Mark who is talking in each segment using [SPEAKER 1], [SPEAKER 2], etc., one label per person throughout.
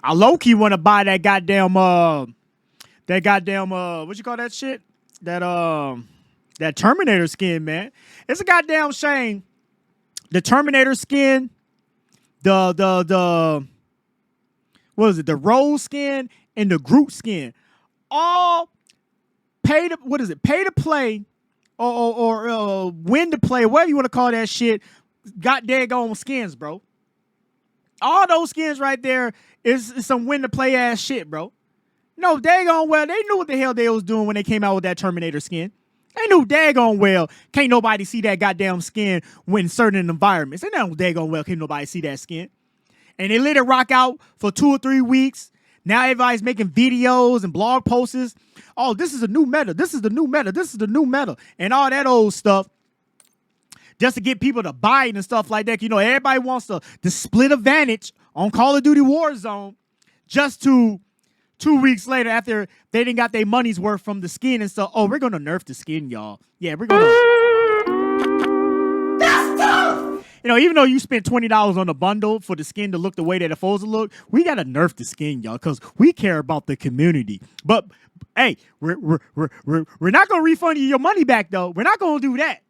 [SPEAKER 1] I low-key want to buy that goddamn what you call that shit? That Terminator skin, man. It's a goddamn shame. The Terminator skin, the what is it? The Rose skin and the Groot skin, all pay to play or win to play, whatever you want to call that shit. Got daggone skins, bro. All those skins right there is some win to play ass shit, bro. No, daggone well, they knew what the hell they was doing when they came out with that Terminator skin. They knew daggone well can't nobody see that goddamn skin when certain environments. They know daggone well can't nobody see that skin. And they let it rock out for 2 or 3 weeks. Now everybody's making videos and blog posts. Oh, this is a new meta. This is the new meta. This is the new meta. And all that old stuff. Just to get people to buy it and stuff like that. You know, everybody wants to split advantage on Call of Duty Warzone just to 2 weeks later, after they didn't got their money's worth from the skin and stuff. Oh, we're going to nerf the skin, y'all. Yeah, we're going to. That's tough! You know, even though you spent $20 on the bundle for the skin to look the way that it's supposed to look, we got to nerf the skin, y'all, because we care about the community. But, hey, we're not going to refund you your money back, though. We're not going to do that.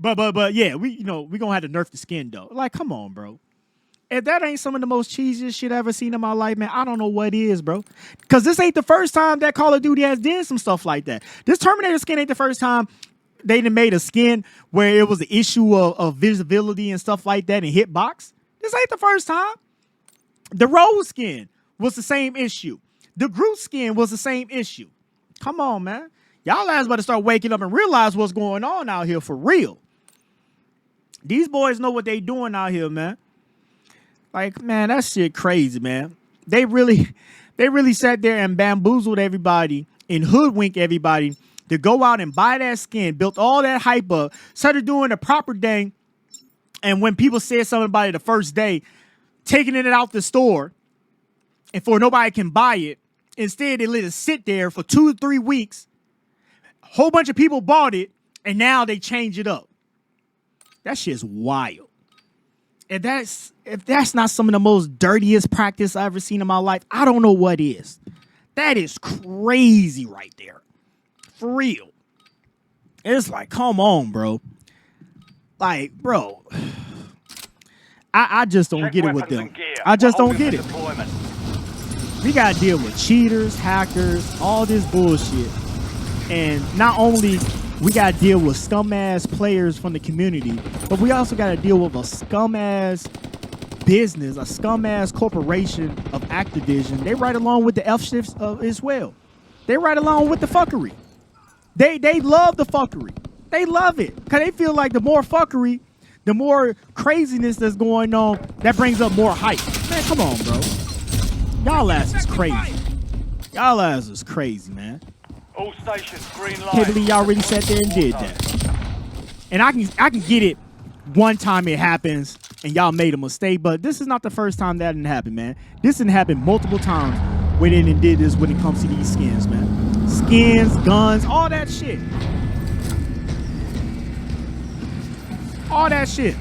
[SPEAKER 1] But yeah, we're going to have to nerf the skin, though. Like, come on, bro. If that ain't some of the most cheesiest shit I ever seen in my life, man, I don't know what is, bro. Because this ain't the first time that Call of Duty has did some stuff like that. This Terminator skin ain't the first time they done made a skin where it was an issue of visibility and stuff like that and hitbox. This ain't the first time. The Rose skin was the same issue. The Groot skin was the same issue. Come on, man. Y'all ass better start waking up and realize what's going on out here for real. These boys know what they doing out here, man. Like, man, that shit crazy, man. They really sat there and bamboozled everybody and hoodwinked everybody to go out and buy that skin, built all that hype up, started doing the proper thing. And when people said something about it the first day, taking it out the store and for nobody can buy it, instead they let it sit there for 2 to 3 weeks. A whole bunch of people bought it, and now they change it up. That shit's wild. If that's not some of the most dirtiest practice I've ever seen in my life, I don't know what is. That is crazy right there. For real. It's like, come on, bro. Like, bro. I just don't get it with them. I just don't get it. We got to deal with cheaters, hackers, all this bullshit. And not only we got to deal with scum-ass players from the community, but we also got to deal with a scum-ass business, a scum-ass corporation of Activision. They right along with the F-shifts as well. They right along with the fuckery. They love the fuckery. They love it because they feel like the more fuckery, the more craziness that's going on, that brings up more hype. Man, come on, bro. Y'all ass is crazy. Y'all ass is crazy, man.
[SPEAKER 2] All stations, green light.
[SPEAKER 1] Can't believe y'all really sat there and did that. And I can get it one time it happens and y'all made a mistake, but this is not the first time that didn't happen, man. This didn't happen multiple times when they did this when it comes to these skins, man. Skins, guns, all that shit. All that shit.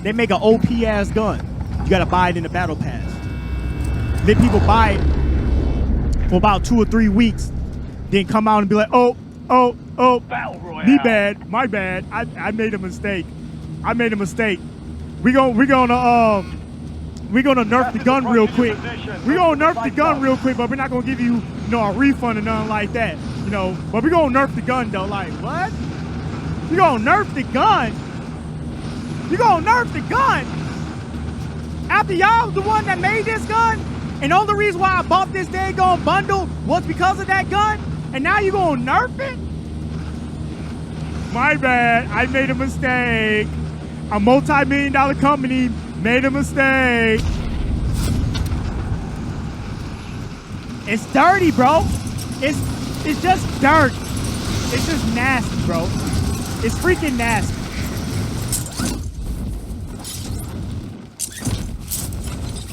[SPEAKER 1] They make an OP-ass gun. You gotta buy it in the battle pass. Let people buy it for about 2 or 3 weeks. Then come out and be like, oh, me bad, my bad. I made a mistake. I made a mistake. We're gonna nerf the gun real quick. We're gonna nerf the gun real quick, but we're not gonna give you, a refund or nothing like that. But we're gonna nerf the gun though. Like, what? You gonna nerf the gun? You gonna nerf the gun? After y'all was the one that made this gun? And the only reason why I bought this daggone bundle was because of that gun? And now you gonna nerf it? My bad, I made a mistake. A multi-million-dollar company made a mistake. It's dirty, bro. It's just dirt. It's just nasty, bro. It's freaking nasty.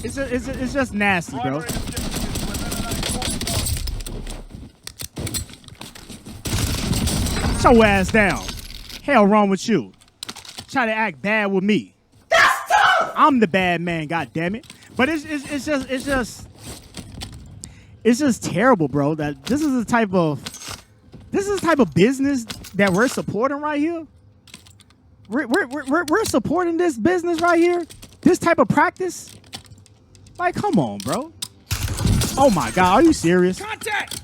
[SPEAKER 1] It's just nasty, bro. Shut your ass down. Hell wrong with you? Try to act bad with me. That's tough. I'm the bad man, goddammit. But it's just terrible, bro. That this is the type of business that we're supporting right here. We're supporting this business right here. This type of practice. Like, come on, bro. Oh my God, are you serious?
[SPEAKER 3] Contact!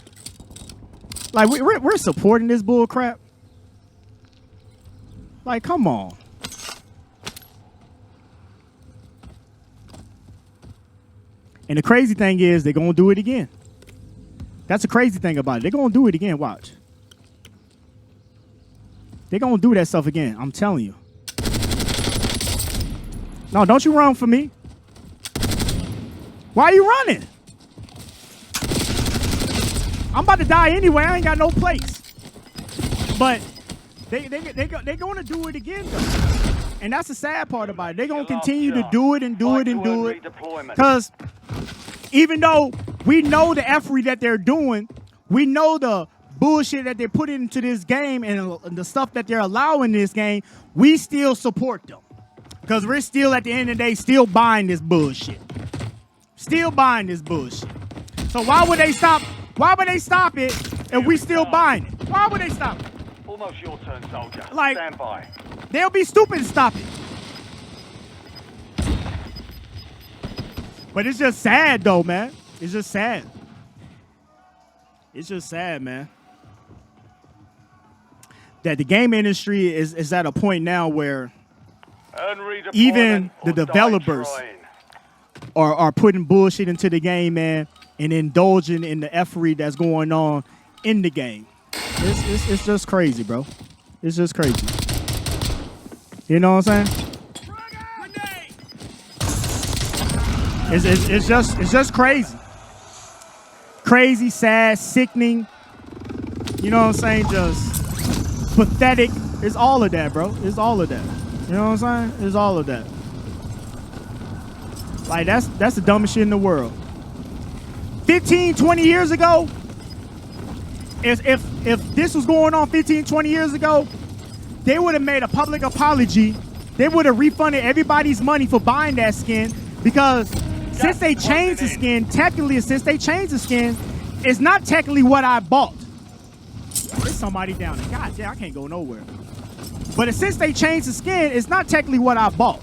[SPEAKER 1] Like, we're supporting this bull crap. Like, come on. And the crazy thing is, they're gonna do it again. That's the crazy thing about it. They're gonna do it again. Watch. They're gonna do that stuff again. I'm telling you. No, don't you run for me. Why are you running? I'm about to die anyway. I ain't got no place. But they're going to do it again, though. And that's the sad part about it. They're going to continue to do it and do it and do it. Because even though we know the effery that they're doing, we know the bullshit that they're putting into this game and the stuff that they're allowing in this game, we still support them. Because we're still, at the end of the day, still buying this bullshit. Still buying this bullshit. So why would they stop? Why would they stop it if we still buying it? Why would they stop it?
[SPEAKER 2] Almost your turn, soldier.
[SPEAKER 1] Like,
[SPEAKER 2] stand by.
[SPEAKER 1] They'll be stupid to stop it. But it's just sad, though, man. It's just sad. It's just sad, man. That the game industry is at a point now where even the developers are putting bullshit into the game, man, and indulging in the effery that's going on in the game. It's just crazy, bro. It's just crazy. You know what I'm saying? It's just crazy. Crazy, sad, sickening. You know what I'm saying? Just pathetic. It's all of that, bro. It's all of that. You know what I'm saying? It's all of that. Like, that's the dumbest shit in the world. 15, 20 years ago, if this was going on 15, 20 years ago, they would have made a public apology. They would have refunded everybody's money for buying that skin, because since they changed the skin, it's not technically what I bought. There's somebody down there. God damn, I can't go nowhere. But since they changed the skin, it's not technically what I bought.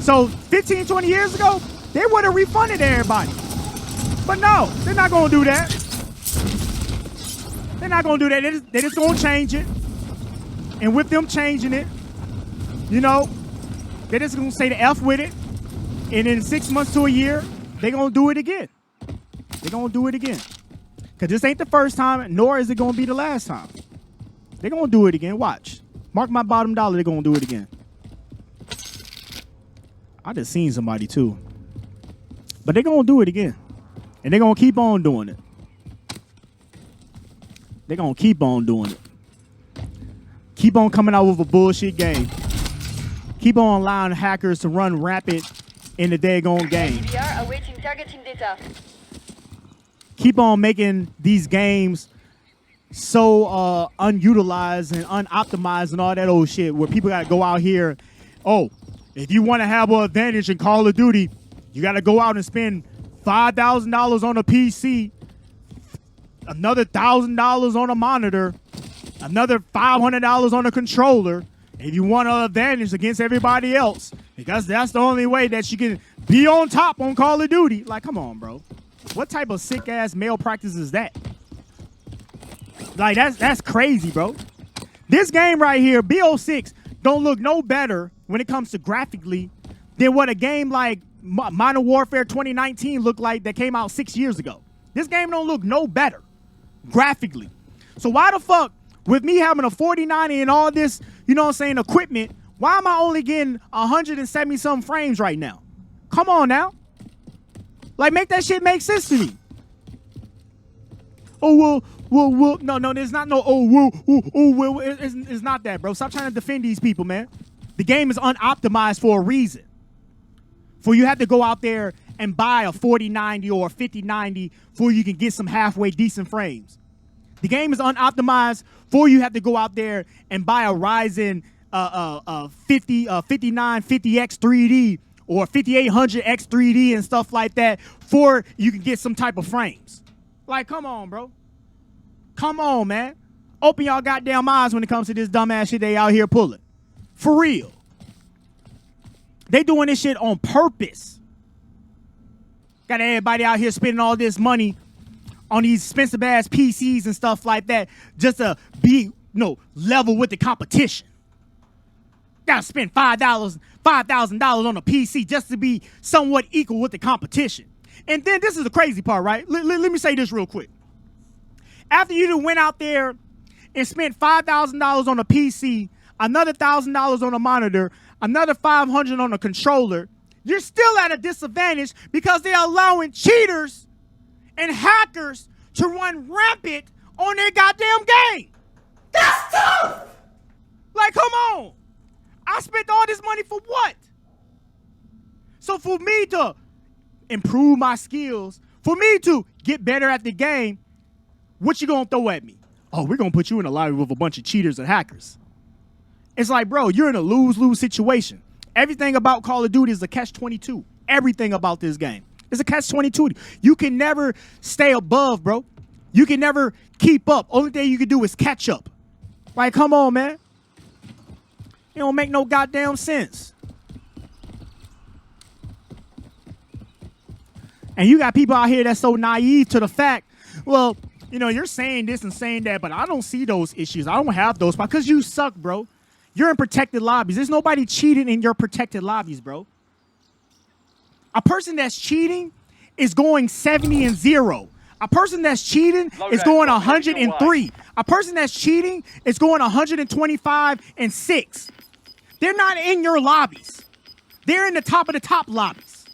[SPEAKER 1] So 15, 20 years ago, they would have refunded everybody. But no, they're not going to do that. They're not going to do that. They're just going to change it. And with them changing it, you know, they're just going to say the F with it. And in 6 months to a year, they're going to do it again. They're going to do it again. Because this ain't the first time, nor is it going to be the last time. They're going to do it again. Watch. Mark my bottom dollar, they're going to do it again. I just seen somebody, too. But they're going to do it again. And they're going to keep on doing it. They're going to keep on doing it. Keep on coming out with a bullshit game. Keep on allowing hackers to run rapid in the daggone game.
[SPEAKER 4] DVR awaiting targeting data.
[SPEAKER 1] Keep on making these games so unutilized and unoptimized and all that old shit, where people got to go out here. Oh, if you want to have an advantage in Call of Duty, you got to go out and spend $5,000 on a PC, another $1,000 on a monitor, another $500 on a controller. If you want an advantage against everybody else, because that's the only way that you can be on top on Call of Duty. Like, come on, bro. What type of sick-ass male practice is that? Like, that's crazy, bro. This game right here, BO6, don't look no better when it comes to graphically than what a game like Modern Warfare 2019 looked like that came out 6 years ago. This game don't look no better graphically. So why the fuck, with me having a 4090 and all this, you know what I'm saying, equipment, why am I only getting 170-something frames right now? Come on now. Like, make that shit make sense to me. Oh, well, no, there's not no, well, it's not that, bro. Stop trying to defend these people, man. The game is unoptimized for a reason. For you have to go out there and buy a 4090 or a 5090 before you can get some halfway decent frames. The game is unoptimized for you have to go out there and buy a Ryzen 5950X 3D or 5800 X3D and stuff like that for you can get some type of frames. Like, come on, bro. Come on, man. Open y'all goddamn eyes when it comes to this dumbass shit they out here pulling. For real. They doing this shit on purpose. Got everybody out here spending all this money on these expensive ass PCs and stuff like that just to be, level with the competition. Gotta spend $5,000 on a PC just to be somewhat equal with the competition. And then this is the crazy part, right? Let me say this real quick. After you done went out there and spent $5,000 on a PC, another $1,000 on a monitor, another $500 on a controller, you're still at a disadvantage because they're allowing cheaters and hackers to run rampant on their goddamn game. That's tough! Like, come on. I spent all this money for what? So for me to improve my skills, for me to get better at the game, what you gonna throw at me? Oh, we're gonna put you in a lobby with a bunch of cheaters and hackers. It's like, bro, you're in a lose-lose situation. Everything about Call of Duty is a catch-22. Everything about this game is a catch-22. You can never stay above, bro. You can never keep up. Only thing you can do is catch up. Like, come on, man. It don't make no goddamn sense. And you got people out here that's so naive to the fact, well, you're saying this and saying that, but I don't see those issues. I don't have those because you suck, bro. You're in protected lobbies. There's nobody cheating in your protected lobbies, bro. A person that's cheating is going 70-0. A person that's cheating is going 103. A person that's cheating is going 125-6. They're not in your lobbies. They're in the top of the top lobbies.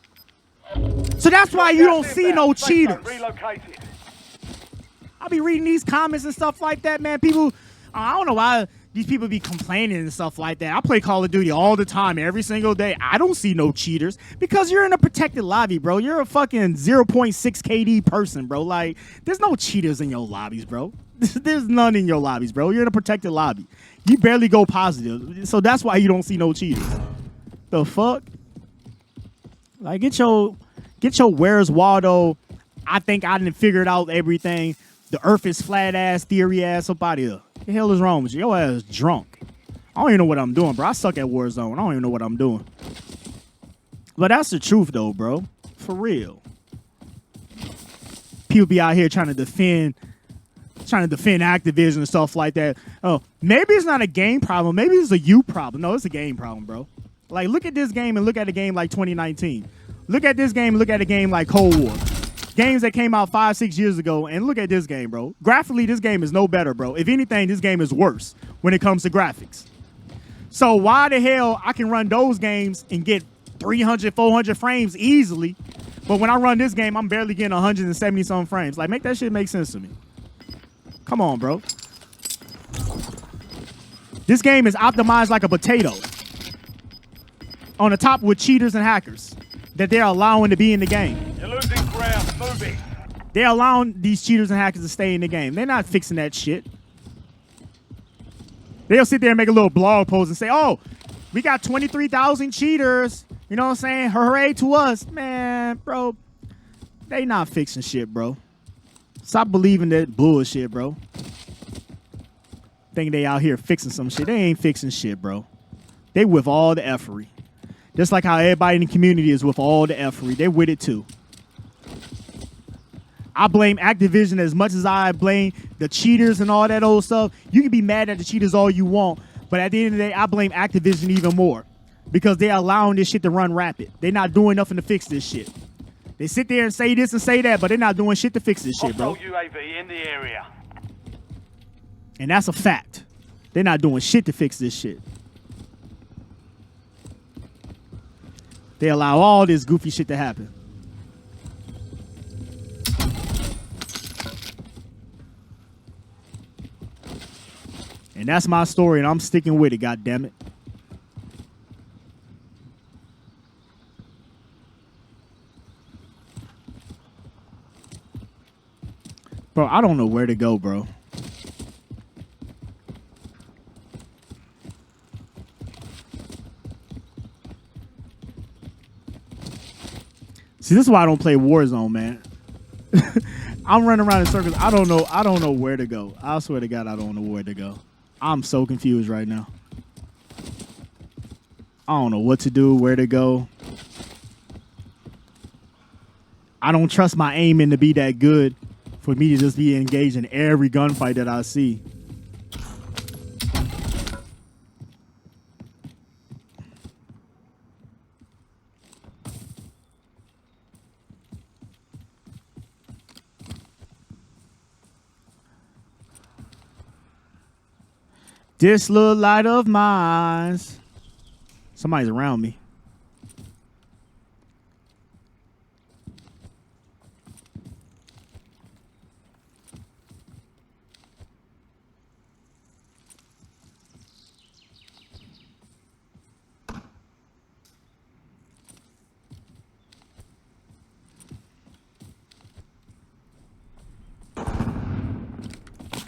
[SPEAKER 1] So that's why you don't see no cheaters. I'll be reading these comments and stuff like that, man. People, I don't know why these people be complaining and stuff like that. I play Call of Duty all the time, every single day. I don't see no cheaters because you're in a protected lobby, bro. You're a fucking 0.6 KD person, bro. Like, there's no cheaters in your lobbies, bro. There's none in your lobbies, bro. You're in a protected lobby. You barely go positive. So that's why you don't see no cheaters. The fuck? Like, get your Where's Waldo, I think I didn't figure it out everything. The earth is flat ass theory ass up out of here. What the hell is wrong with you? Your ass is drunk. I don't even know what I'm doing, bro. I suck at Warzone. I don't even know what I'm doing. But that's the truth, though, bro. For real. People be out here trying to defend Activision and stuff like that. Oh, maybe it's not a game problem. Maybe it's a you problem. No, it's a game problem, bro. Like, look at this game and look at a game like 2019. Look at this game and look at a game like Cold War. Games that came out 5-6 years ago, and look at this game, bro. Graphically, this game is no better, bro. If anything, this game is worse when it comes to graphics. So why the hell I can run those games and get 300, 400 frames easily, but when I run this game, I'm barely getting 170-some frames. Like, make that shit make sense to me. Come on, bro. This game is optimized like a potato. On the top with cheaters and hackers that they're allowing to be in the game.
[SPEAKER 2] You're losing ground. Move it.
[SPEAKER 1] They're allowing these cheaters and hackers to stay in the game. They're not fixing that shit. They'll sit there and make a little blog post and say, oh, we got 23,000 cheaters. You know what I'm saying? Hooray to us. Man, bro, they not fixing shit, bro. Stop believing that bullshit, bro. Think they out here fixing some shit. They ain't fixing shit, bro. They with all the effery. Just like how everybody in the community is with all the effery. They're with it too. I blame Activision as much as I blame the cheaters and all that old stuff. You can be mad at the cheaters all you want, but at the end of the day, I blame Activision even more because they're allowing this shit to run rapid. They're not doing nothing to fix this shit. They sit there and say this and say that, but they're not doing shit to fix this shit, bro.
[SPEAKER 2] Hostile UAV in the area.
[SPEAKER 1] And that's a fact. They're not doing shit to fix this shit. They allow all this goofy shit to happen. And that's my story, and I'm sticking with it, goddammit. Bro, I don't know where to go, bro. See, this is why I don't play Warzone, man. I'm running around in circles. I don't know where to go. I swear to God, I don't know where to go. I'm so confused right now. I don't know what to do, where to go. I don't trust my aiming to be that good for me to just be engaged in every gunfight that I see. This little light of mine. Somebody's around me.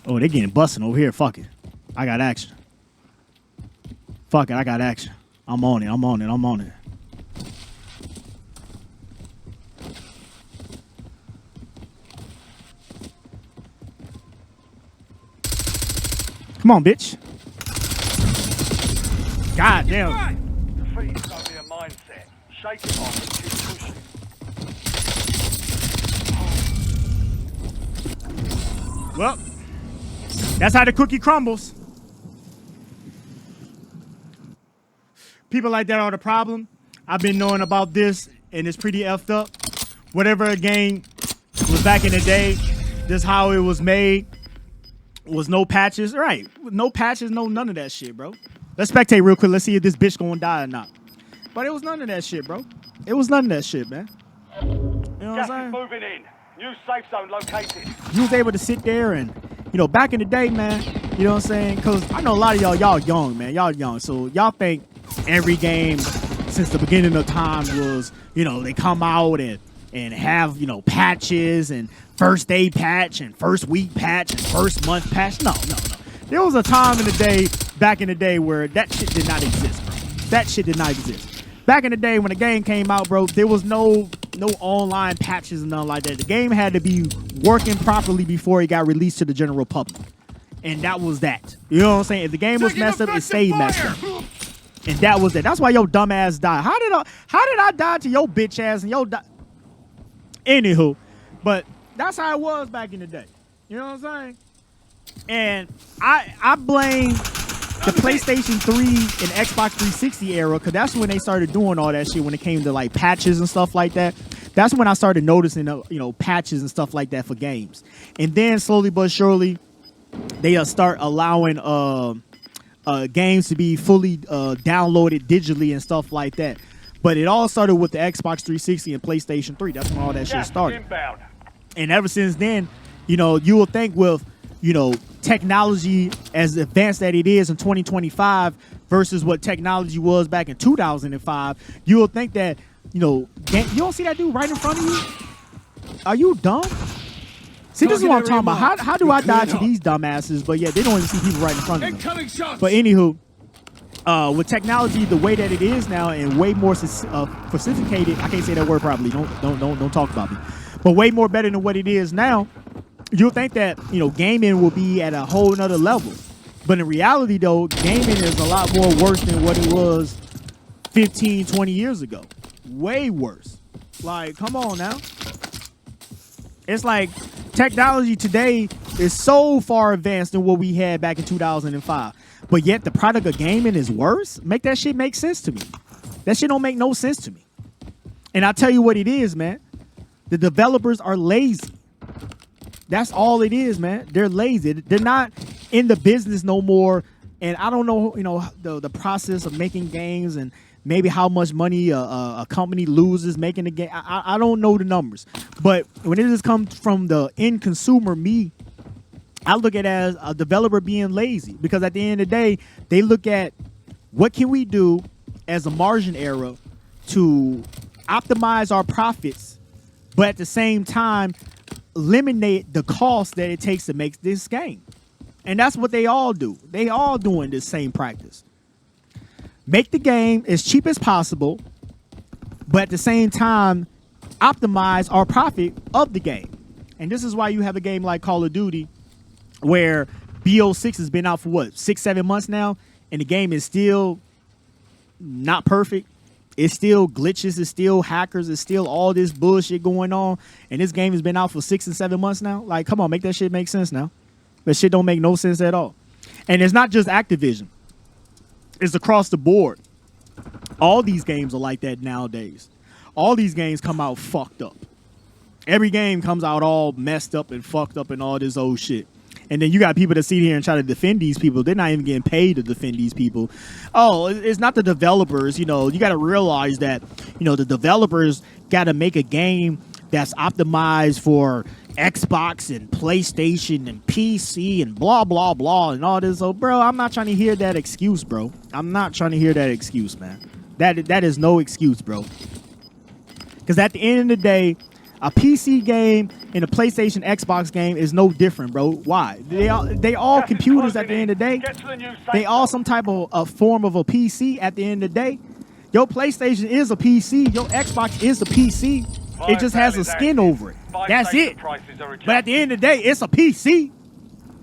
[SPEAKER 1] Oh, they getting busting over here. Fuck it. I got action. Fuck it, I got action. I'm on it. Come on, bitch. God damn.
[SPEAKER 2] Defeat is only a mindset. Shake it off and keep pushing.
[SPEAKER 1] Well, that's how the cookie crumbles. People like that are the problem. I've been knowing about this, and it's pretty effed up. Whatever a game was back in the day, this how it was made. Was no patches, right? No patches, no none of that shit, bro. Let's spectate real quick. Let's see if this bitch gonna die or not. But it was none of that shit, bro. It was none of that shit, man. You know what I'm
[SPEAKER 2] Gas
[SPEAKER 1] saying?
[SPEAKER 2] is moving in. New safe zone located.
[SPEAKER 1] You was able to sit there and, you know, back in the day, man, you know what I'm saying? Because I know a lot of y'all young, man. Y'all young. So y'all think every game since the beginning of time was, you know, they come out and have, you know, patches and first day patch and first week patch and first month patch. No. There was a time in the day, back in the day, where that shit did not exist, bro. That shit did not exist. Back in the day when the game came out, bro, there was no online patches and nothing like that. The game had to be working properly before it got released to the general public. And that was that. You know what I'm saying? If the game was messed up, it stayed messed up. And that was it. That's why your dumb ass died. How did I die to your bitch ass and your Anywho, but that's how it was back in the day. You know what I'm saying? And I blame the PlayStation 3 and Xbox 360 era, because that's when they started doing all that shit when it came to like patches and stuff like that. That's when I started noticing, you know, patches and stuff like that for games. And then slowly but surely, they start allowing games to be fully downloaded digitally and stuff like that. But it all started with the Xbox 360 and PlayStation 3. That's when all that shit started.
[SPEAKER 2] Inbound.
[SPEAKER 1] And ever since then, you know, you will think with, you know, technology as advanced that it is in 2025 versus what technology was back in 2005, you will think that, you know, you don't see that dude right in front of you? Are you dumb? See, this is what I'm talking about. How do I die to these dumbasses? But yeah, they don't even see people right in front of them. But anywho, with technology the way that it is now and way more sophisticated, I can't say that word properly. Don't talk about me. But way more better than what it is now. You'll think that, you know, gaming will be at a whole nother level. But in reality, though, gaming is a lot more worse than what it was 15, 20 years ago. Way worse. Like, come on now. It's like technology today is so far advanced than what we had back in 2005. But yet the product of gaming is worse? Make that shit make sense to me. That shit don't make no sense to me. And I'll tell you what it is, man. The developers are lazy. That's all it is, man. They're lazy. They're not in the business no more. And I don't know, you know, the process of making games and maybe how much money a company loses making the game. I don't know the numbers. But when it just comes from the end consumer, me, I look at it as a developer being lazy. Because at the end of the day, they look at what can we do as a margin era to optimize our profits, but at the same time, eliminate the cost that it takes to make this game. And that's what they all do. They all doing this same practice. Make the game as cheap as possible, but at the same time, optimize our profit of the game. And this is why you have a game like Call of Duty where BO6 has been out for what, 6-7 months now, and the game is still not perfect. It's still glitches, it's still hackers, it's still all this bullshit going on, and this game has been out for 6 and 7 months now. Like, come on, make that shit make sense now. That shit don't make no sense at all. And it's not just Activision. It's across the board. All these games are like that nowadays. All these games come out fucked up. Every game comes out all messed up and fucked up and all this old shit. And then you got people that sit here and try to defend these people. They're not even getting paid to defend these people. Oh, it's not the developers. You know, you got to realize that, you know, the developers got to make a game that's optimized for Xbox and PlayStation and PC and blah, blah, blah and all this. So, bro, I'm not trying to hear that excuse, bro. I'm not trying to hear that excuse, man. That is no excuse, bro. Because at the end of the day, a PC game and a PlayStation Xbox game is no different, bro. Why? They all computers at the end of the day. They all some type of a form of a PC at the end of the day. Your PlayStation is a PC. Your Xbox is a PC. It just has a skin over it. That's it. But at the end of the day, it's a PC.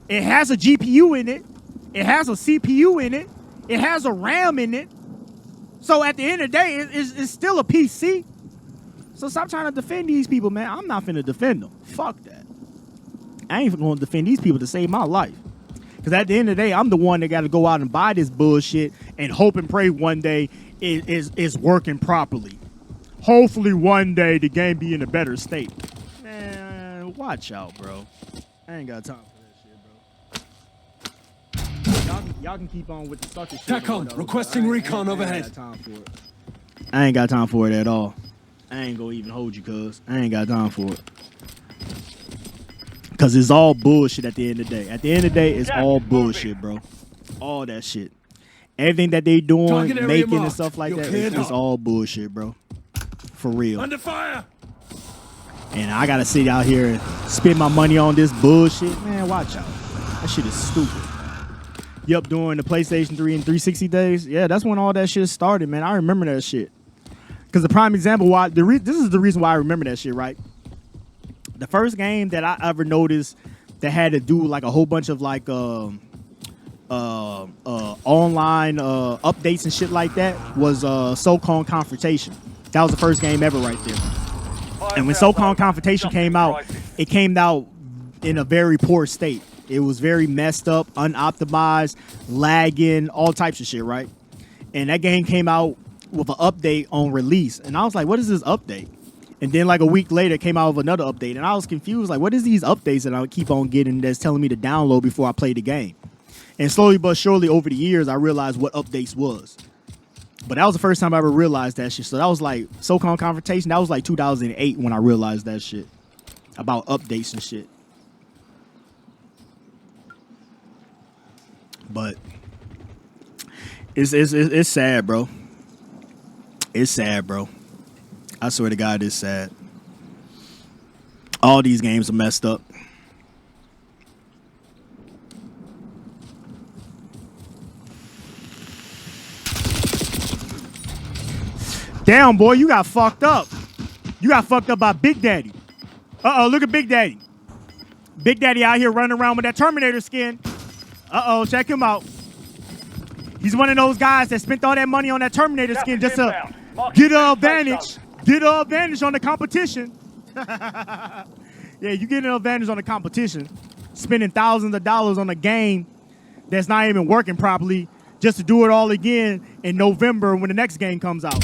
[SPEAKER 1] It has a GPU in it. It has a CPU in it. It has a RAM in it. So at the end of the day, it's still a PC. So stop trying to defend these people, man. I'm not finna defend them. Fuck that. I ain't gonna defend these people to save my life. Because at the end of the day, I'm the one that got to go out and buy this bullshit and hope and pray one day it is working properly. Hopefully one day the game be in a better state. Man, watch out, bro. I ain't got time for that shit, bro. Y'all can keep on with the sucker shit.
[SPEAKER 3] TACOM, requesting recon overhead.
[SPEAKER 1] I ain't got time for it at all. I ain't gonna even hold you, cuz. I ain't got time for it. Cause it's all bullshit at the end of the day. At the end of the day, it's all bullshit, bro. All that shit. Everything that they doing, making and stuff like that, it's all bullshit, bro. For real.
[SPEAKER 3] Under fire!
[SPEAKER 1] And I gotta sit out here and spend my money on this bullshit. Man, watch out. That shit is stupid. Yup, during the PlayStation 3 and 360 days. Yeah, that's when all that shit started, man. I remember that shit. Because the prime example, this is the reason why I remember that shit, right? The first game that I ever noticed that had to do like a whole bunch of like online updates and shit like that was SOCOM Confrontation. That was the first game ever right there. And when SOCOM Confrontation came out, it came out in a very poor state. It was very messed up, unoptimized, lagging, all types of shit, right? And that game came out with an update on release, and I was like, what is this update? And then like a week later it came out with another update, and I was confused, like, what is these updates that I keep on getting that's telling me to download before I play the game? And slowly but surely over the years I realized what updates was. But that was the first time I ever realized that shit. So that was like SOCOM Confrontation. That was like 2008 when I realized that shit about updates and shit. But it's sad, bro. It's sad, bro. I swear to God, it's sad. All these games are messed up. Damn, boy, you got fucked up. You got fucked up by Big Daddy. Uh-oh, look at Big Daddy. Big Daddy out here running around with that Terminator skin. Uh-oh, check him out. He's one of those guys that spent all that money on that Terminator skin just to get an advantage. Get an advantage on the competition. Yeah, you get an advantage on the competition. Spending thousands of dollars on a game that's not even working properly just to do it all again in November when the next game comes out.